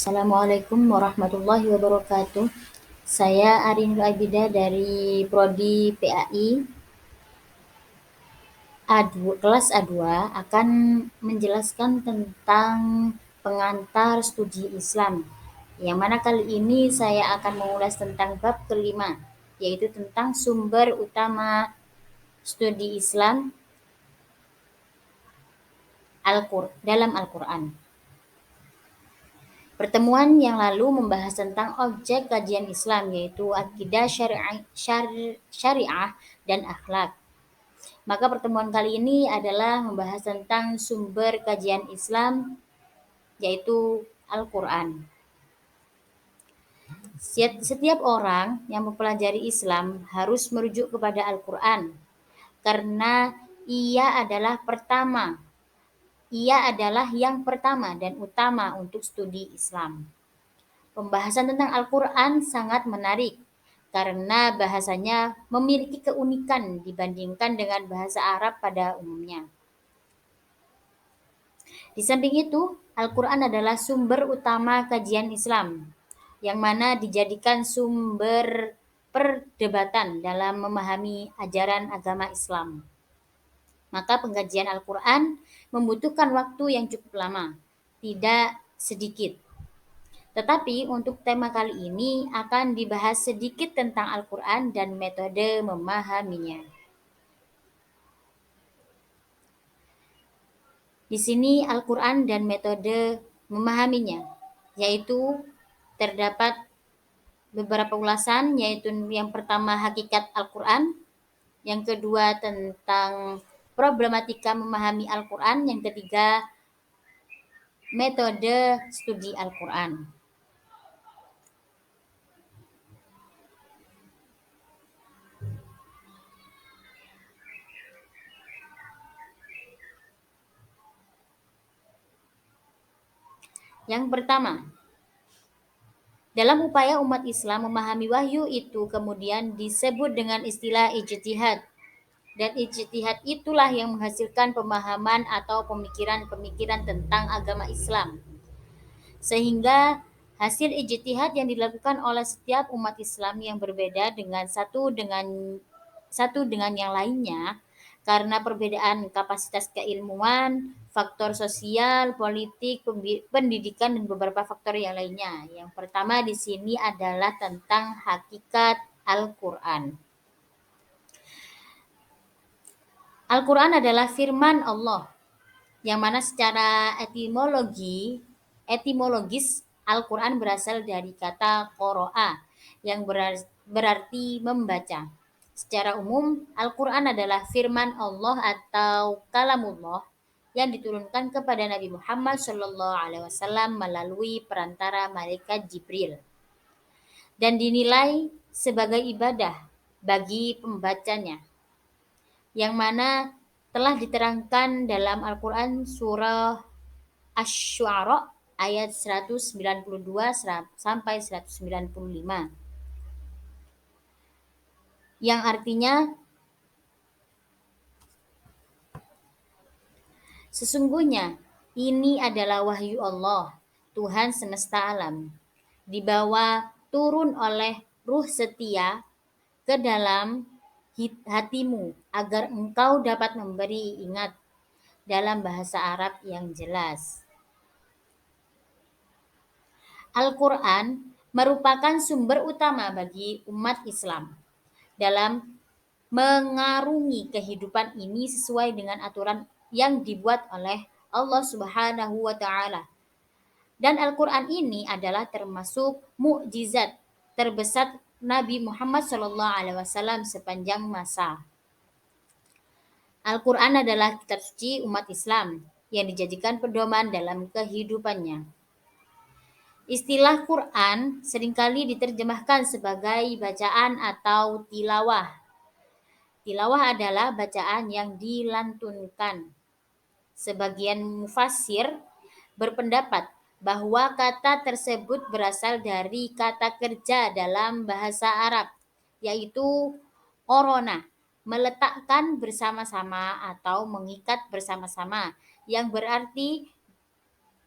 Assalamualaikum warahmatullahi wabarakatuh. Saya Arinul Abida dari Prodi PAI kelas A2 akan menjelaskan tentang pengantar studi Islam. Yang mana kali ini saya akan mengulas tentang bab kelima, yaitu tentang sumber utama studi Islam dalam Al-Quran. Pertemuan yang lalu membahas tentang objek kajian Islam, yaitu akidah syariah dan akhlak. Maka pertemuan kali ini adalah membahas tentang sumber kajian Islam, yaitu Al-Quran. Setiap orang yang mempelajari Islam harus merujuk kepada Al-Quran, karena ia adalah yang pertama dan utama untuk studi Islam. Pembahasan tentang Al-Quran sangat menarik karena bahasanya memiliki keunikan dibandingkan dengan bahasa Arab pada umumnya. Di samping itu, Al-Quran adalah sumber utama kajian Islam, yang mana dijadikan sumber perdebatan dalam memahami ajaran agama Islam. Maka pengkajian Al-Quran membutuhkan waktu yang cukup lama, tidak sedikit. Tetapi untuk tema kali ini akan dibahas sedikit tentang Al-Quran dan metode memahaminya. Di sini Al-Quran dan metode memahaminya, yaitu terdapat beberapa ulasan, yaitu yang pertama hakikat Al-Quran, yang kedua tentang problematika memahami Al-Quran, yang ketiga metode studi Al-Quran. Yang pertama, dalam upaya umat Islam memahami wahyu itu kemudian disebut dengan istilah ijtihad. Dan ijtihad itulah yang menghasilkan pemahaman atau pemikiran-pemikiran tentang agama Islam. Sehingga hasil ijtihad yang dilakukan oleh setiap umat Islam yang berbeda satu dengan yang lainnya karena perbedaan kapasitas keilmuan, faktor sosial, politik, pendidikan, dan beberapa faktor yang lainnya. Yang pertama di sini adalah tentang hakikat Al-Quran. Al-Quran adalah firman Allah, yang mana secara etimologis Al-Quran berasal dari kata qoro'a, yang berarti membaca. Secara umum, Al-Quran adalah firman Allah atau kalamullah yang diturunkan kepada Nabi Muhammad SAW melalui perantara malaikat Jibril dan dinilai sebagai ibadah bagi pembacanya, yang mana telah diterangkan dalam Al-Quran surah Asy-Syu'ara ayat 192 sampai 195, yang artinya sesungguhnya ini adalah wahyu Allah, Tuhan semesta alam, dibawa turun oleh ruh setia ke dalam hatimu agar engkau dapat memberi ingat dalam bahasa Arab yang jelas. Al-Quran merupakan sumber utama bagi umat Islam dalam mengarungi kehidupan ini sesuai dengan aturan yang dibuat oleh Allah Subhanahu wa taala. Dan Al-Qur'an ini adalah termasuk mukjizat terbesar Nabi Muhammad SAW sepanjang masa. Al-Qur'an adalah kitab suci umat Islam yang dijadikan pedoman dalam kehidupannya. Istilah Quran seringkali diterjemahkan sebagai bacaan atau tilawah. Tilawah adalah bacaan yang dilantunkan. Sebagian mufassir berpendapat bahwa kata tersebut berasal dari kata kerja dalam bahasa Arab, yaitu orona, meletakkan bersama-sama atau mengikat bersama-sama, yang berarti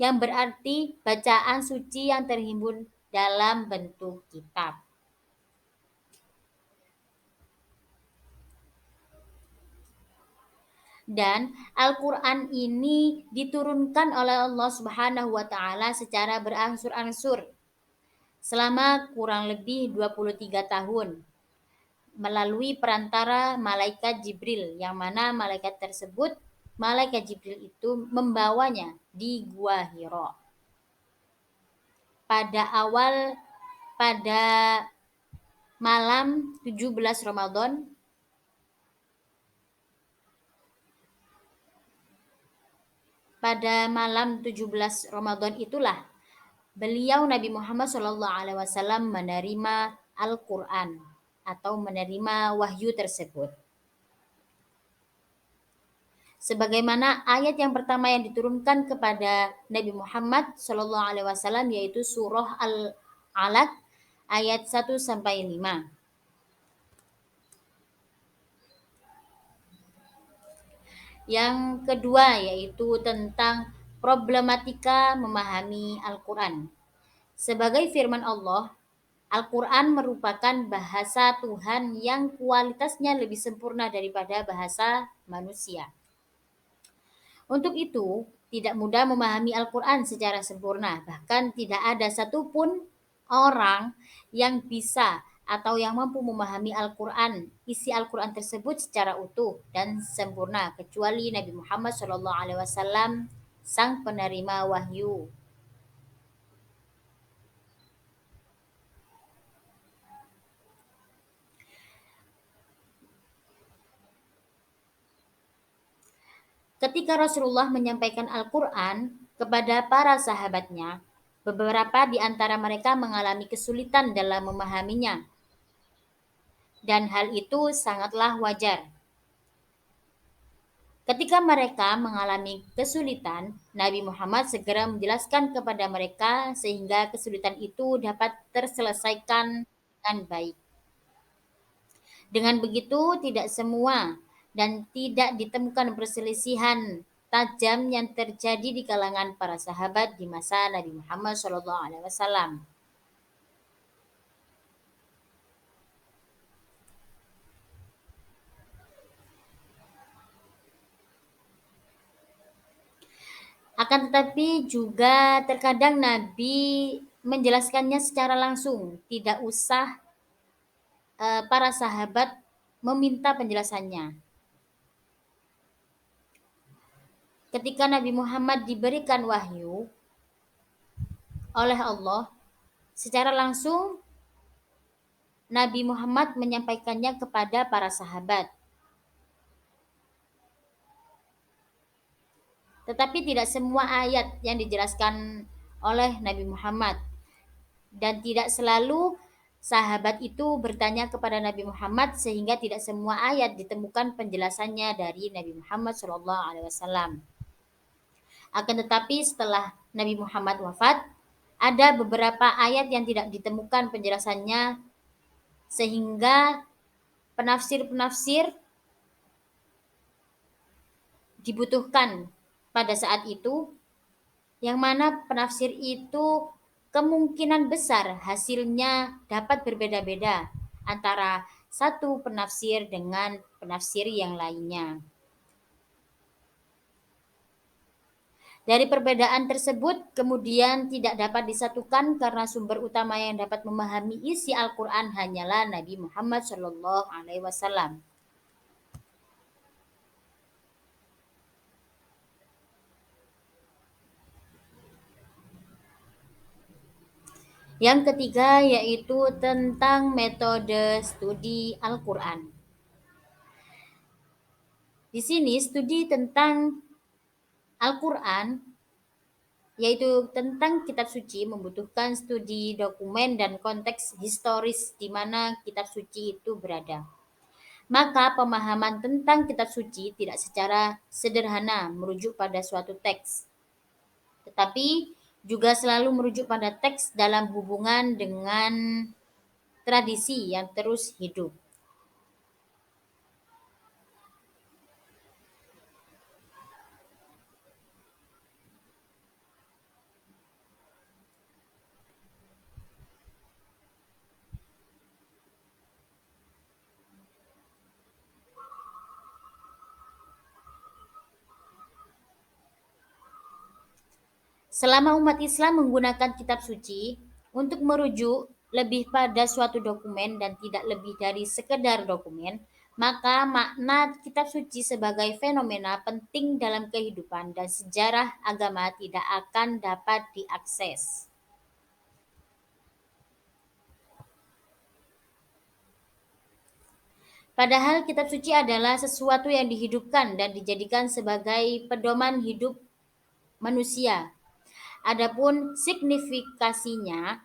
yang berarti bacaan suci yang terhimpun dalam bentuk kitab. Dan Al-Quran ini diturunkan oleh Allah Subhanahu wa Ta'ala secara berangsur-angsur selama kurang lebih 23 tahun melalui perantara malaikat Jibril, yang mana malaikat Jibril itu membawanya di Gua Hiro pada pada malam 17 Ramadan. Pada malam 17 Ramadan itulah beliau Nabi Muhammad SAW menerima Al-Quran atau menerima wahyu tersebut. Sebagaimana ayat yang pertama yang diturunkan kepada Nabi Muhammad SAW, yaitu surah Al-Alaq ayat 1 sampai 5. Yang kedua yaitu tentang problematika memahami Al-Quran. Sebagai firman Allah, Al-Quran merupakan bahasa Tuhan yang kualitasnya lebih sempurna daripada bahasa manusia. Untuk itu, tidak mudah memahami Al-Quran secara sempurna. Bahkan tidak ada satupun orang yang bisa atau yang mampu memahami Al-Quran, isi Al-Quran tersebut secara utuh dan sempurna, kecuali Nabi Muhammad SAW, sang penerima wahyu. Ketika Rasulullah menyampaikan Al-Quran kepada para sahabatnya, beberapa di antara mereka mengalami kesulitan dalam memahaminya. Dan hal itu sangatlah wajar. Ketika mereka mengalami kesulitan, Nabi Muhammad segera menjelaskan kepada mereka sehingga kesulitan itu dapat terselesaikan dengan baik. Dengan begitu, tidak semua dan tidak ditemukan perselisihan tajam yang terjadi di kalangan para sahabat di masa Nabi Muhammad SAW. Akan tetapi juga terkadang Nabi menjelaskannya secara langsung, tidak usah para sahabat meminta penjelasannya. Ketika Nabi Muhammad diberikan wahyu oleh Allah, secara langsung Nabi Muhammad menyampaikannya kepada para sahabat. Tetapi tidak semua ayat yang dijelaskan oleh Nabi Muhammad, dan tidak selalu sahabat itu bertanya kepada Nabi Muhammad sehingga tidak semua ayat ditemukan penjelasannya dari Nabi Muhammad SAW. Akan tetapi setelah Nabi Muhammad wafat, ada beberapa ayat yang tidak ditemukan penjelasannya sehingga penafsir-penafsir dibutuhkan pada saat itu, yang mana penafsir itu kemungkinan besar hasilnya dapat berbeda-beda antara satu penafsir dengan penafsir yang lainnya. Dari perbedaan tersebut kemudian tidak dapat disatukan karena sumber utama yang dapat memahami isi Al-Quran hanyalah Nabi Muhammad SAW. Yang ketiga yaitu tentang metode studi Al-Quran. Di sini studi tentang Al-Quran, yaitu tentang kitab suci, membutuhkan studi dokumen dan konteks historis di mana kitab suci itu berada. Maka pemahaman tentang kitab suci tidak secara sederhana merujuk pada suatu teks, tetapi juga selalu merujuk pada teks dalam hubungan dengan tradisi yang terus hidup. Selama umat Islam menggunakan kitab suci untuk merujuk lebih pada suatu dokumen dan tidak lebih dari sekedar dokumen, maka makna kitab suci sebagai fenomena penting dalam kehidupan dan sejarah agama tidak akan dapat diakses. Padahal kitab suci adalah sesuatu yang dihidupkan dan dijadikan sebagai pedoman hidup manusia. Adapun signifikasinya,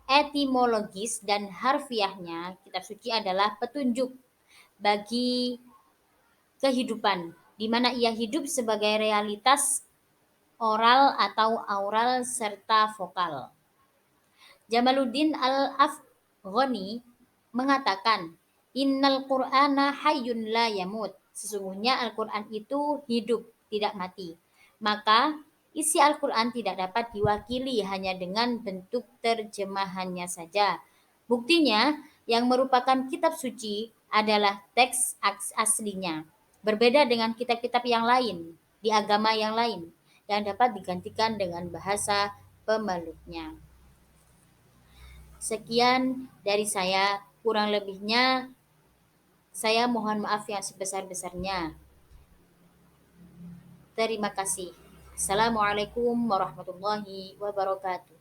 etimologis dan harfiahnya, kitab suci adalah petunjuk bagi kehidupan, di mana ia hidup sebagai realitas oral atau aural serta vokal. Jamaluddin Al-Afghani mengatakan, Innal Qur'ana hayyun la yamut. Sesungguhnya Al-Quran itu hidup, tidak mati. Maka isi Al-Quran tidak dapat diwakili hanya dengan bentuk terjemahannya saja. Buktinya, yang merupakan kitab suci adalah teks aslinya. Berbeda dengan kitab-kitab yang lain, di agama yang lain, yang dapat digantikan dengan bahasa pemeluknya. Sekian dari saya, kurang lebihnya saya mohon maaf yang sebesar-besarnya. Terima kasih. Assalamualaikum warahmatullahi wabarakatuh.